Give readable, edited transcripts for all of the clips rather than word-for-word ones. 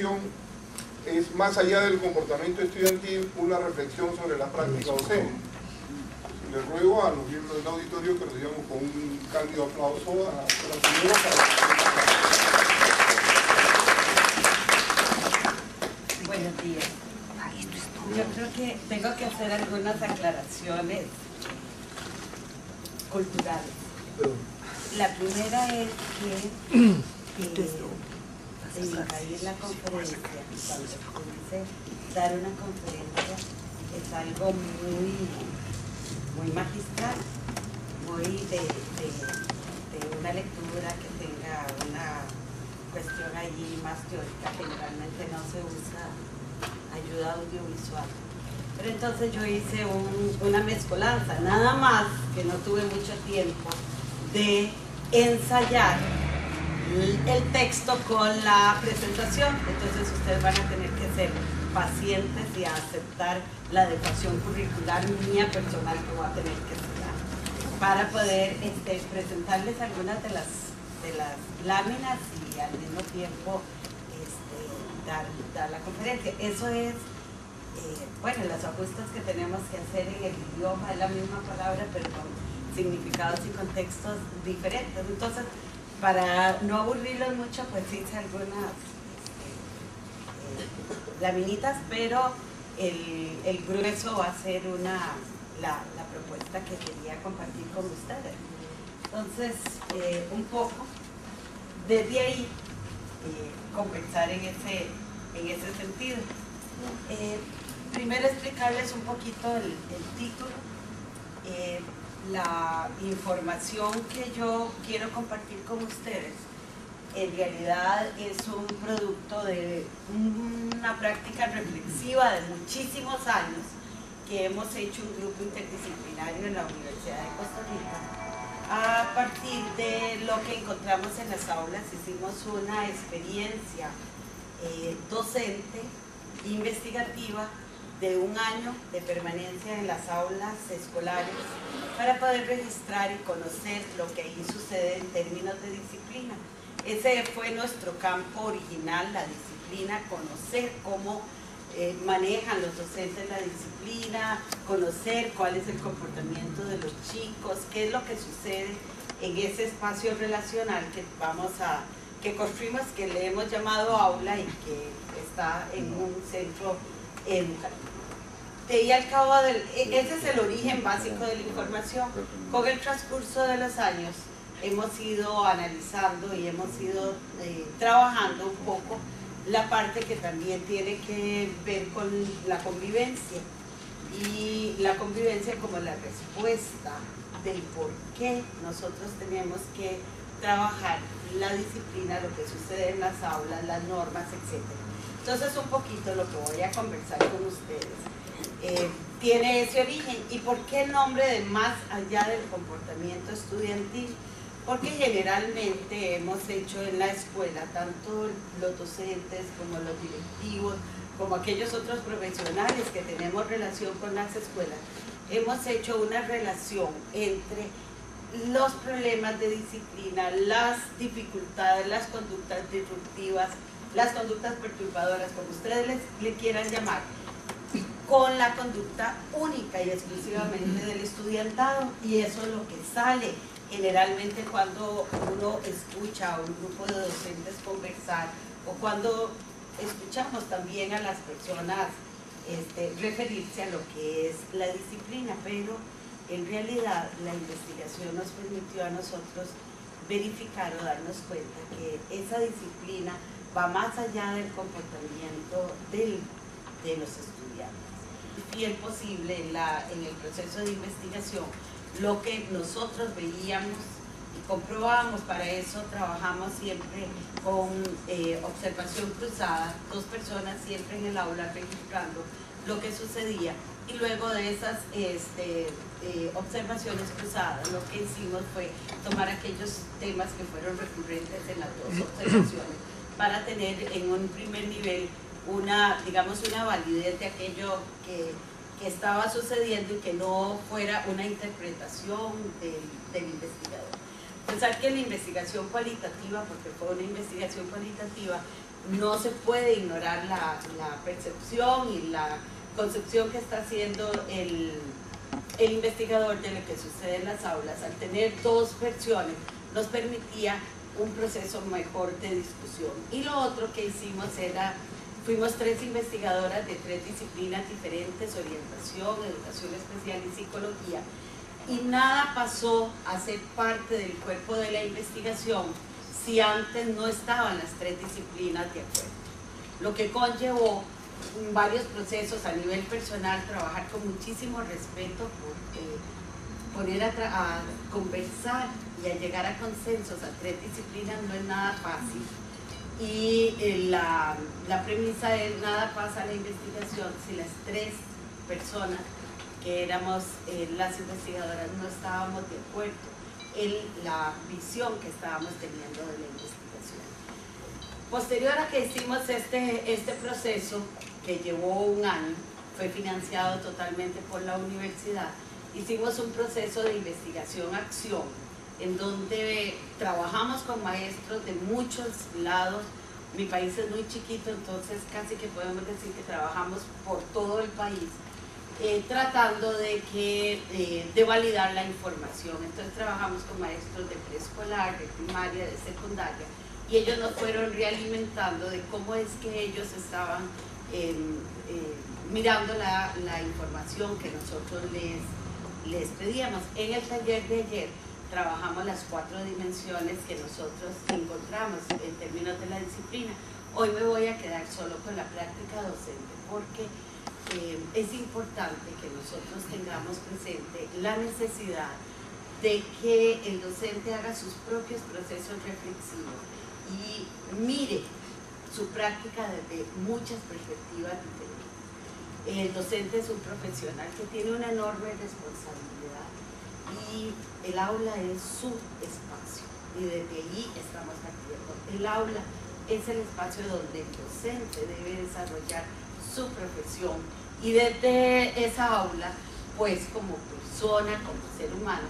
investigación es, más allá del comportamiento estudiantil, una reflexión sobre la práctica docente. Les ruego a los miembros del auditorio que recibamos con un cálido aplauso a la señora. Buenos días. Yo creo que tengo que hacer algunas aclaraciones culturales. La primera es que en mi país la conferencia, cuando se dice dar una conferencia, es algo muy magistral, muy de una lectura que tenga una cuestión allí más teórica. Generalmente no se usa ayuda audiovisual. Pero entonces yo hice una mezcolanza, nada más que no tuve mucho tiempo de ensayar el texto con la presentación. Entonces ustedes van a tener que ser pacientes y aceptar la adecuación curricular mía personal que voy a tener que estudiar para poder presentarles algunas de las láminas y al mismo tiempo dar la conferencia. Eso es, bueno, las apuestas que tenemos que hacer en el idioma, es la misma palabra pero con significados y contextos diferentes. Entonces, para no aburrirlos mucho, pues hice algunas laminitas, pero el grueso va a ser la propuesta que quería compartir con ustedes. Entonces, un poco, desde ahí, conversar en ese sentido. Primero explicarles un poquito el título. La información que yo quiero compartir con ustedes en realidad es un producto de una práctica reflexiva de muchísimos años que hemos hecho un grupo interdisciplinario en la Universidad de Costa Rica. A partir de lo que encontramos en las aulas, hicimos una experiencia docente, investigativa, de un año de permanencia en las aulas escolares para poder registrar y conocer lo que ahí sucede en términos de disciplina. Ese fue nuestro campo original, la disciplina, conocer cómo manejan los docentes la disciplina, conocer cuál es el comportamiento de los chicos, qué es lo que sucede en ese espacio relacional que construimos, que le hemos llamado aula y que está en un centro educativo. De ahí al cabo ese es el origen básico de la información. Con el transcurso de los años hemos ido analizando y hemos ido trabajando un poco la parte que también tiene que ver con la convivencia, y la convivencia como la respuesta del por qué nosotros tenemos que trabajar la disciplina, lo que sucede en las aulas, las normas, etc. Entonces un poquito lo que voy a conversar con ustedes tiene ese origen. ¿Y por qué el nombre de más allá del comportamiento estudiantil? Porque generalmente hemos hecho en la escuela, tanto los docentes como los directivos, como aquellos otros profesionales que tenemos relación con las escuelas, hemos hecho una relación entre los problemas de disciplina, las dificultades, las conductas disruptivas, las conductas perturbadoras, como ustedes le quieran llamar, con la conducta única y exclusivamente del estudiantado. Y eso es lo que sale generalmente cuando uno escucha a un grupo de docentes conversar, o cuando escuchamos también a las personas referirse a lo que es la disciplina. Pero en realidad la investigación nos permitió a nosotros verificar o darnos cuenta que esa disciplina va más allá del comportamiento de los estudiantes. Y es posible en el proceso de investigación lo que nosotros veíamos y comprobamos. Para eso trabajamos siempre con observación cruzada, dos personas siempre en el aula registrando lo que sucedía, y luego de esas observaciones cruzadas lo que hicimos fue tomar aquellos temas que fueron recurrentes en las dos observaciones para tener en un primer nivel digamos una validez de aquello que estaba sucediendo y que no fuera una interpretación del investigador. Pensar que la investigación cualitativa, porque fue una investigación cualitativa, no se puede ignorar la percepción y la concepción que está haciendo el investigador de lo que sucede en las aulas. Al tener dos versiones nos permitía un proceso mejor de discusión. Y lo otro que hicimos era, fuimos 3 investigadoras de 3 disciplinas diferentes: orientación, educación especial y psicología, y nada pasó a ser parte del cuerpo de la investigación si antes no estaban las 3 disciplinas de acuerdo, lo que conllevó varios procesos a nivel personal, trabajar con muchísimo respeto, poner a conversar y a llegar a consensos a 3 disciplinas no es nada fácil. Y la premisa es: nada pasa a la investigación si las 3 personas que éramos las investigadoras no estábamos de acuerdo en la visión que estábamos teniendo de la investigación. Posterior a que hicimos este proceso, que llevó un año, fue financiado totalmente por la universidad, hicimos un proceso de investigación-acción, en donde trabajamos con maestros de muchos lados. Mi país es muy chiquito, entonces casi que podemos decir que trabajamos por todo el país, tratando de validar la información. Entonces trabajamos con maestros de preescolar, de primaria, de secundaria, y ellos nos fueron realimentando de cómo es que ellos estaban mirando la información que nosotros les pedíamos. En el taller de ayer trabajamos las 4 dimensiones que nosotros encontramos en términos de la disciplina. Hoy me voy a quedar solo con la práctica docente, porque es importante que nosotros tengamos presente la necesidad de que el docente haga sus propios procesos reflexivos y mire su práctica desde muchas perspectivas diferentes. El docente es un profesional que tiene una enorme responsabilidad y el aula es su espacio, y desde ahí estamos partiendo. El aula es el espacio donde el docente debe desarrollar su profesión, y desde esa aula, pues como persona, como ser humano,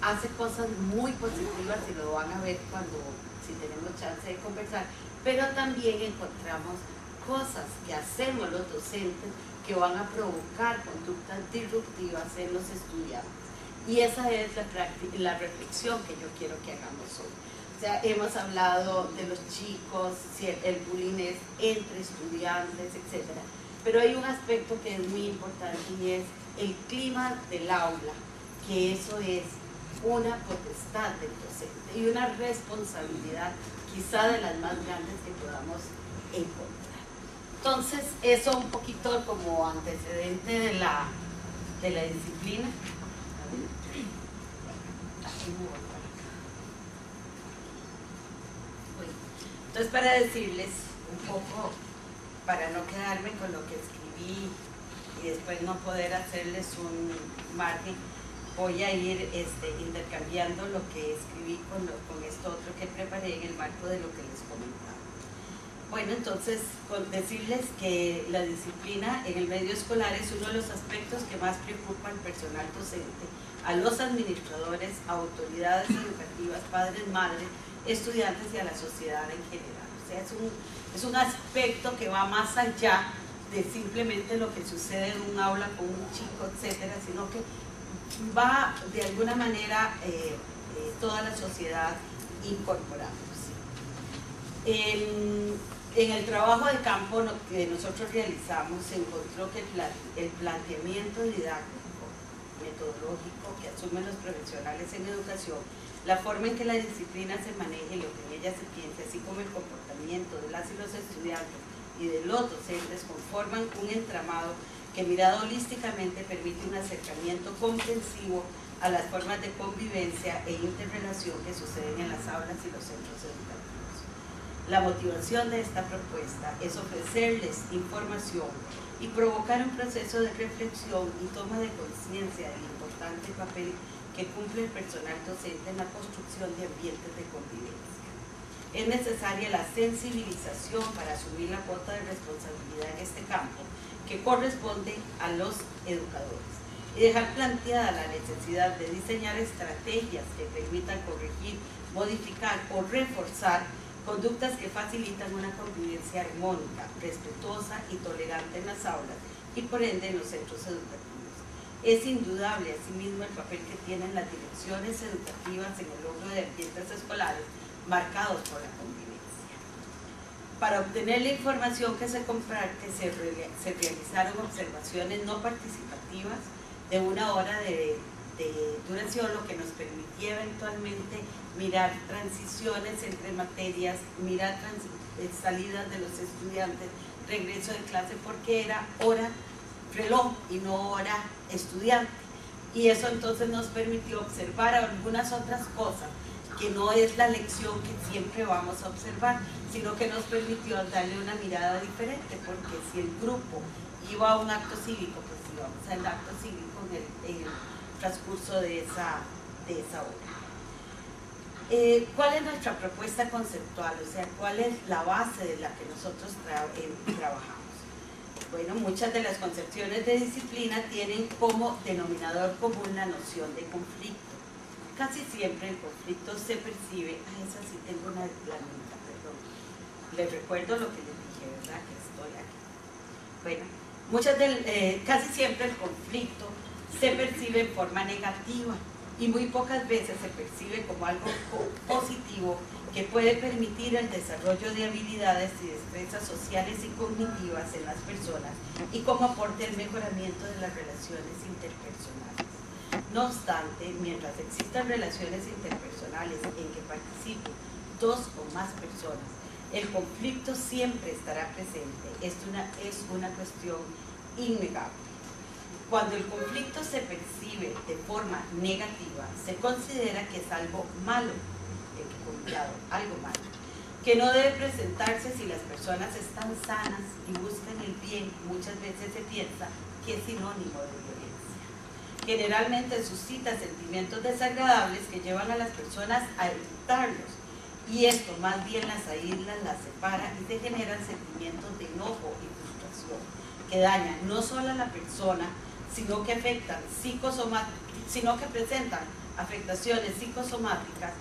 hace cosas muy positivas, y lo van a ver si tenemos chance de conversar, pero también encontramos cosas que hacemos los docentes que van a provocar conductas disruptivas en los estudiantes. Y esa es la reflexión que yo quiero que hagamos hoy. O sea, hemos hablado de los chicos, si el bullying es entre estudiantes, etc. Pero hay un aspecto que es muy importante, y es el clima del aula, que eso es una potestad del docente y una responsabilidad quizá de las más grandes que podamos encontrar. Entonces, eso un poquito como antecedente de la disciplina. Entonces, para decirles un poco, para no quedarme con lo que escribí y después no poder hacerles un margen, voy a ir intercambiando lo que escribí con esto otro que preparé en el marco de lo que les comentaba. Bueno, entonces, decirles que la disciplina en el medio escolar es uno de los aspectos que más preocupa al personal docente, a los administradores, autoridades educativas, padres, madres, estudiantes y a la sociedad en general. O sea, es un aspecto que va más allá de simplemente lo que sucede en un aula con un chico, etcétera, sino que va de alguna manera toda la sociedad incorporándose. En el trabajo de campo que nosotros realizamos, se encontró que el planteamiento didáctico, metodológico que asumen los profesionales en educación, la forma en que la disciplina se maneje, lo que en ella se piense, así como el comportamiento de las y los estudiantes y de los docentes, conforman un entramado que, mirado holísticamente, permite un acercamiento comprensivo a las formas de convivencia e interrelación que suceden en las aulas y los centros educativos. La motivación de esta propuesta es ofrecerles información y provocar un proceso de reflexión y toma de conciencia del importante papel que cumple el personal docente en la construcción de ambientes de convivencia. Es necesaria la sensibilización para asumir la cuota de responsabilidad en este campo que corresponde a los educadores, y dejar planteada la necesidad de diseñar estrategias que permitan corregir, modificar o reforzar conductas que facilitan una convivencia armónica, respetuosa y tolerante en las aulas y por ende en los centros educativos. Es indudable asimismo el papel que tienen las direcciones educativas en el logro de ambientes escolares marcados por la convivencia. Para obtener la información que se comparte se realizaron observaciones no participativas de 1 hora de duración, lo que nos permitía eventualmente mirar transiciones entre materias, mirar salidas de los estudiantes, regreso de clase, porque era hora reloj y no hora estudiante. Y eso entonces nos permitió observar algunas otras cosas, que no es la lección que siempre vamos a observar, sino que nos permitió darle una mirada diferente, porque si el grupo iba a un acto cívico, pues íbamos al acto cívico en el transcurso de esa hora. ¿Cuál es nuestra propuesta conceptual? O sea, ¿cuál es la base de la que nosotros trabajamos? Bueno, muchas de las concepciones de disciplina tienen como denominador común la noción de conflicto. Casi siempre el conflicto se percibe, esa sí tengo una planita, perdón. Les recuerdo lo que les dije, ¿verdad? Que estoy aquí. Bueno, casi siempre el conflicto se percibe en forma negativa y muy pocas veces se percibe como algo positivo que puede permitir el desarrollo de habilidades y destrezas sociales y cognitivas en las personas y como aporte al mejoramiento de las relaciones interpersonales. No obstante, mientras existan relaciones interpersonales en que participen 2 o más personas, el conflicto siempre estará presente. Es una cuestión innegable. Cuando el conflicto se percibe de forma negativa, se considera que es algo malo, algo malo, que no debe presentarse si las personas están sanas y buscan el bien. Muchas veces se piensa que es sinónimo de violencia. Generalmente suscita sentimientos desagradables que llevan a las personas a evitarlos, y esto más bien las aísla, las separa y se generan sentimientos de enojo y frustración que dañan no solo a la persona, sino que presentan afectaciones psicosomáticas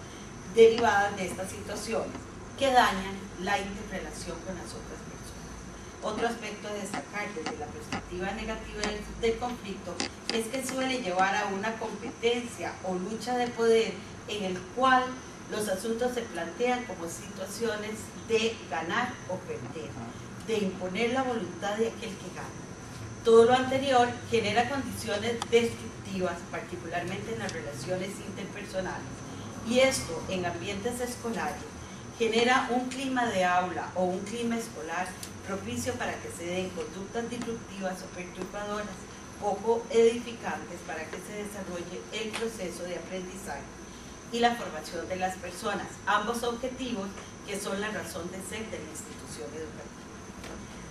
derivadas de estas situaciones que dañan la interrelación con las otras personas. Otro aspecto a destacar desde la perspectiva negativa del conflicto es que suele llevar a una competencia o lucha de poder en el cual los asuntos se plantean como situaciones de ganar o perder, de imponer la voluntad de aquel que gana. Todo lo anterior genera condiciones destructivas, particularmente en las relaciones interpersonales, y esto en ambientes escolares genera un clima de aula o un clima escolar propicio para que se den conductas disruptivas o perturbadoras, poco edificantes para que se desarrolle el proceso de aprendizaje y la formación de las personas, ambos objetivos que son la razón de ser de la institución educativa.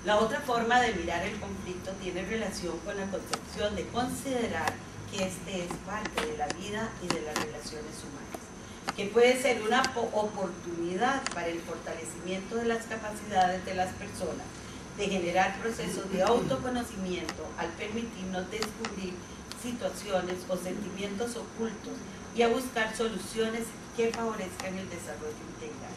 La otra forma de mirar el conflicto tiene relación con la concepción de considerar que este es parte de la vida y de las relaciones humanas, que puede ser una oportunidad para el fortalecimiento de las capacidades de las personas, de generar procesos de autoconocimiento al permitirnos descubrir situaciones o sentimientos ocultos y a buscar soluciones que favorezcan el desarrollo integral.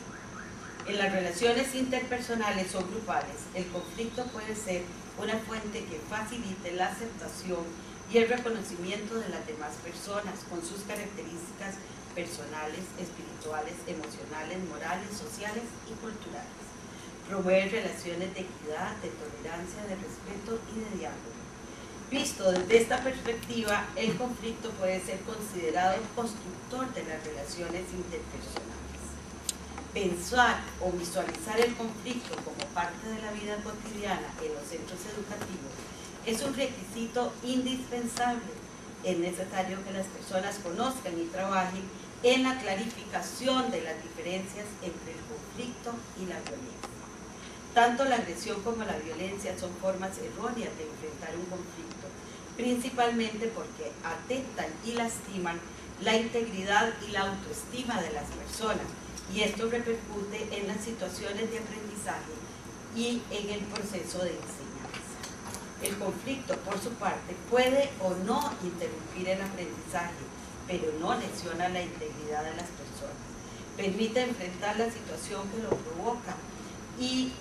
En las relaciones interpersonales o grupales, el conflicto puede ser una fuente que facilite la aceptación y el reconocimiento de las demás personas con sus características personales, espirituales, emocionales, morales, sociales y culturales. Promover relaciones de equidad, de tolerancia, de respeto y de diálogo. Visto desde esta perspectiva, el conflicto puede ser considerado constructor de las relaciones interpersonales. Pensar o visualizar el conflicto como parte de la vida cotidiana en los centros educativos es un requisito indispensable. Es necesario que las personas conozcan y trabajen en la clarificación de las diferencias entre el conflicto y la violencia. Tanto la agresión como la violencia son formas erróneas de enfrentar un conflicto, principalmente porque atentan y lastiman la integridad y la autoestima de las personas, y esto repercute en las situaciones de aprendizaje y en el proceso de enseñanza. El conflicto, por su parte, puede o no interrumpir el aprendizaje, pero no lesiona la integridad de las personas. permite enfrentar la situación que lo provoca y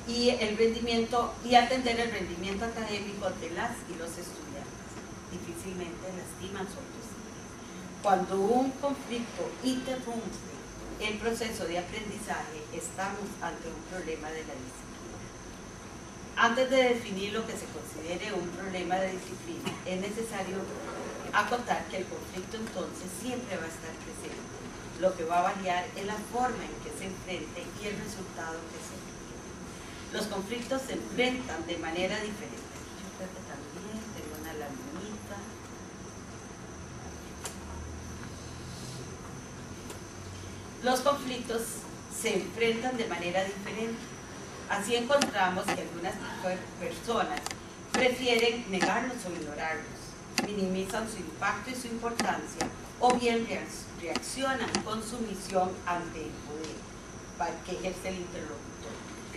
el rendimiento y atender el rendimiento académico de las y los estudiantes. Difícilmente lastiman su autoestima. Cuando un conflicto interrumpe el proceso de aprendizaje, estamos ante un problema de la disciplina. Antes de definir lo que se considere un problema de disciplina, es necesario acotar que el conflicto entonces siempre va a estar presente. Lo que va a variar es la forma en que se enfrente y el resultado que se obtiene. Los conflictos se enfrentan de manera diferente. Yo creo que también tengo una laminita. Los conflictos se enfrentan de manera diferente. Así encontramos que algunas personas prefieren negarlos o ignorarlos, minimizan su impacto y su importancia, o bien reaccionan con sumisión ante el poder para que ejerce el interlocutor.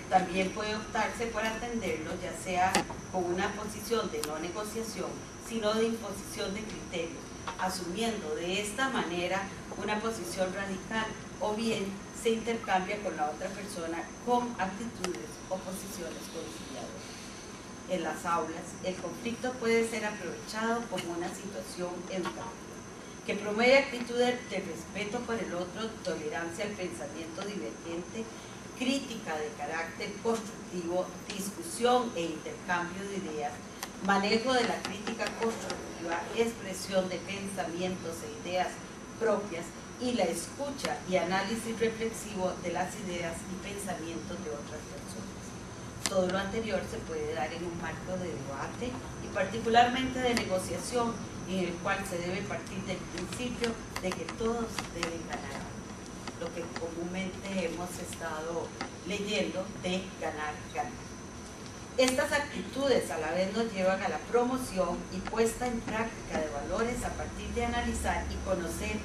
También puede optarse por atenderlo, ya sea con una posición de no negociación, sino de imposición de criterios, asumiendo de esta manera una posición radical, o bien se intercambia con la otra persona con actitudes o posiciones conciliadoras. En las aulas, el conflicto puede ser aprovechado como una situación educativa, que promueve actitudes de respeto por el otro, tolerancia al pensamiento divergente, crítica de carácter constructivo, discusión e intercambio de ideas, manejo de la crítica constructiva, expresión de pensamientos e ideas propias, y la escucha y análisis reflexivo de las ideas y pensamientos de otras personas. Todo lo anterior se puede dar en un marco de debate y particularmente de negociación, en el cual se debe partir del principio de que todos deben ganar, lo que comúnmente hemos estado leyendo de ganar, ganar. Estas actitudes a la vez nos llevan a la promoción y puesta en práctica de valores a partir de analizar y conocer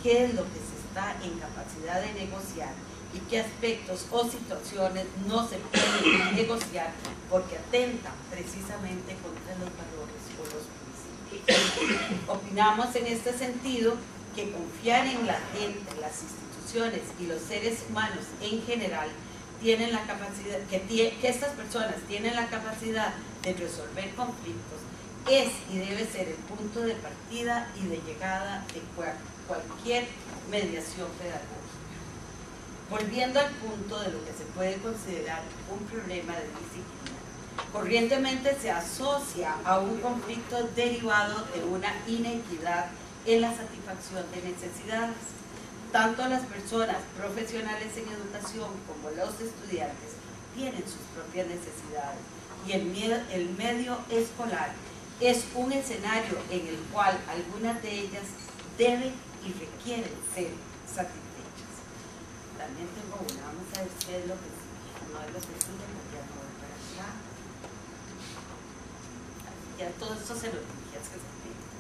qué es lo que se está en capacidad de negociar y qué aspectos o situaciones no se pueden negociar porque atentan precisamente contra los valores o los principios. Opinamos en este sentido que confiar en la gente, las instituciones y los seres humanos en general tienen la capacidad, que estas personas tienen la capacidad de resolver conflictos, es y debe ser el punto de partida y de llegada de cualquier mediación pedagógica. Volviendo al punto de lo que se puede considerar un problema de disciplina, corrientemente se asocia a un conflicto derivado de una inequidad en la satisfacción de necesidades. Tanto las personas profesionales en educación como los estudiantes tienen sus propias necesidades y el medio escolar es un escenario en el cual algunas de ellas deben y requieren ser satisfechas. También tengo una, vamos a ver qué es lo que no es lo que sigue, porque ya no voy para acá. Ya todo esto se lo dije hace tiempo.